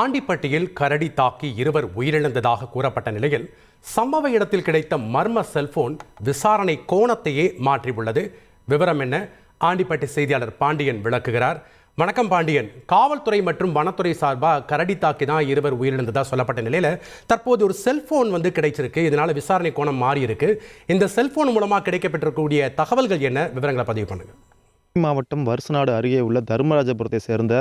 ஆண்டிப்பட்டியில் கரடி தாக்கி இருவர் உயிரிழந்ததாக கூறப்பட்ட நிலையில் சம்பவ இடத்தில் கிடைத்த மர்ம செல்போன் விசாரணை கோணத்தையே மாற்றியுள்ளது. விவரம் என்ன? ஆண்டிப்பட்டி செய்தியாளர் பாண்டியன் விளக்குகிறார். வணக்கம் பாண்டியன். காவல்துறை மற்றும் வனத்துறை சார்பாக கரடி தாக்கி தான் இருவர் உயிரிழந்ததாக சொல்லப்பட்ட நிலையில் தற்போது ஒரு செல்போன் கிடைச்சிருக்கு. இதனால விசாரணை கோணம் மாறி இருக்கு. இந்த செல்போன் மூலமாக கிடைக்கப்பட்டிருக்கக்கூடிய தகவல்கள் என்ன? விவரங்களை பதிவு பண்ணுங்க. மாவட்டம் வருசநாடு அருகே உள்ள தர்மராஜபுரத்தை சேர்ந்த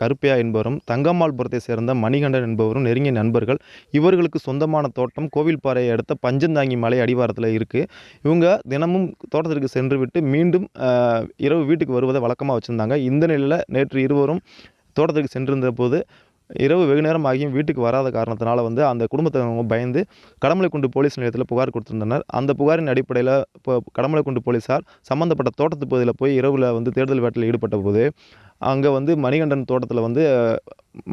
கருப்பையா என்பவரும் தங்கம்மாள்புரத்தை சேர்ந்த மணிகண்டன் என்பவரும் நெருங்கிய நண்பர்கள். இவர்களுக்கு சொந்தமான தோட்டம் கோவில்பாறையை அடுத்த பஞ்சந்தாங்கி மலை அடிவாரத்தில் இருக்குது. இவங்க தினமும் தோட்டத்திற்கு சென்று விட்டு மீண்டும் இரவு வீட்டுக்கு வருவதை வழக்கமாக வச்சுருந்தாங்க. இந்த நிலையில் நேற்று இருவரும் தோட்டத்திற்கு சென்றிருந்த போது இரவு வெகு நேரம் ஆகியும் வீட்டுக்கு வராத காரணத்தினால அந்த குடும்பத்தினவங்க பயந்து கடமலைக்குண்டு போலீஸ் நிலையத்தில் புகார் கொடுத்திருந்தனர். அந்த புகாரின் அடிப்படையில் இப்போ கடமலைக்குண்டு போலீஸார் சம்பந்தப்பட்ட தோட்டத்து பகுதியில் போய் இரவில் தேடுதல் வேட்டையில் ஈடுபட்ட போது அங்கே மணிகண்டன் தோட்டத்தில்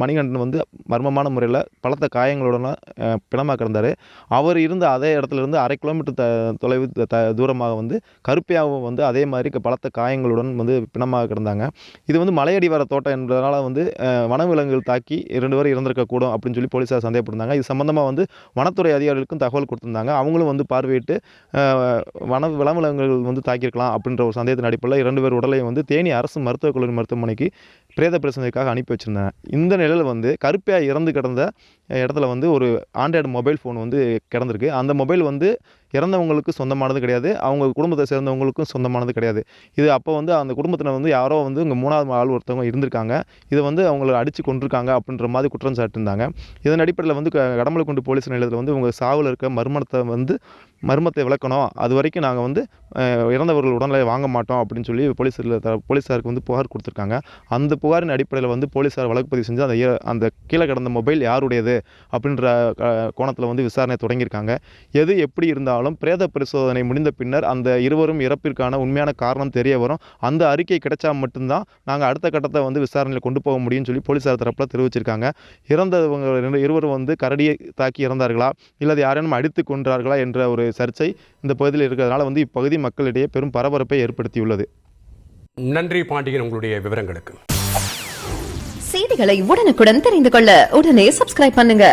மணிகண்டன் மர்மமான முறையில் பலத்த காயங்களுடன் பிணமாக கிடந்தார். அவர் இருந்த அதே இடத்துல இருந்து 1/2 கிலோமீட்டர் தொலைவு தூரமாக கருப்பையாகவும் அதே மாதிரி பலத்த காயங்களுடன் பிணமாக கிடந்தாங்க. இது மலையடிவார தோட்டம் என்பதனால வனவிலங்குகள் தாக்கி 2 பேர் இறந்திருக்கக்கூடும் அப்படின்னு சொல்லி போலீஸார் சந்தேகப்படுறாங்க. இது சம்பந்தமாக வனத்துறை அதிகாரிகளுக்கும் தகவல் கொடுத்திருந்தாங்க. அவங்களும் பார்வையிட்டு வனவிலங்குகள் தாக்கியிருக்கலாம் அப்படின்ற ஒரு சந்தேகத்தின் அடிப்படையில் 2 பேர் உடலையும் தேனி அரசு மருத்துவக் கல்லூரி மருத்துவமனைக்கு பிரேத பரிசோதனைக்காக அனுப்பி வச்சிருந்தாங்க. இந்த நிலையில் கருப்பையா இறந்து கிடந்த இடத்துல ஒரு ஆண்ட்ராய்டு மொபைல் ஃபோன் கிடந்திருக்கு. அந்த மொபைல் இறந்தவங்களுக்கு சொந்தமானது கிடையாது, அவங்க குடும்பத்தை சேர்ந்தவங்களுக்கும் சொந்தமானது கிடையாது. இது அப்போ அந்த குடும்பத்தில் யாரோ இங்கே 3வது ஆள் ஒருத்தவங்க இருந்திருக்காங்க. இதை அவங்கள அடித்து கொண்டிருக்காங்க அப்படின்ற மாதிரி குற்றம் சாட்டியிருந்தாங்க. இதன் அடிப்படையில் கடமலைக்குண்டு போலீஸ் நிலையத்தில் உங்கள் சாவில் இருக்க மர்மத்தை விளக்கணும், அது வரைக்கும் நாங்கள் இறந்தவர்கள் உடனே வாங்க மாட்டோம் அப்படின்னு சொல்லி போலீஸாருக்கு புகார் கொடுத்துருக்காங்க. அந்த புகாரின் அடிப்படையில் போலீஸார் வழக்கு பதிவு செஞ்சு அந்த கீழே கிடந்த மொபைல் யாருடையது அப்படின்ற கோணத்தில் விசாரணை தொடங்கியிருக்காங்க. எது எப்படி இருந்தாலும் பிரேத பரிசோதனை முடிந்த பின்னர் அந்த இருவரும் இறப்பிற்கான உண்மையான காரணம் தெரிய வரும். அந்த அறிக்கை கிடைச்சா மட்டும்தான் நாங்கள் அடுத்த கட்டத்தை விசாரணையில் கொண்டு போக முடியும்னு சொல்லி போலீஸார் தரப்பில் தெரிவிச்சிருக்காங்க. இறந்தவங்க இருவரும் கரடியை தாக்கி இறந்தார்களா இல்லை யாரேனும் அடித்து கொன்றார்களா என்ற ஒரு சர்ச்சை இந்த பகுதியில் இருக்கிறதுனால இப்பகுதி மக்களிடையே பெரும் பரபரப்பை ஏற்படுத்தியுள்ளது. நன்றி பாண்டியன், உங்களுடைய விவரங்களுக்கு. செய்திகளை உடனுக்குடன் தெரிந்து கொள்ள உடனே சப்ஸ்கிரைப் பண்ணுங்க.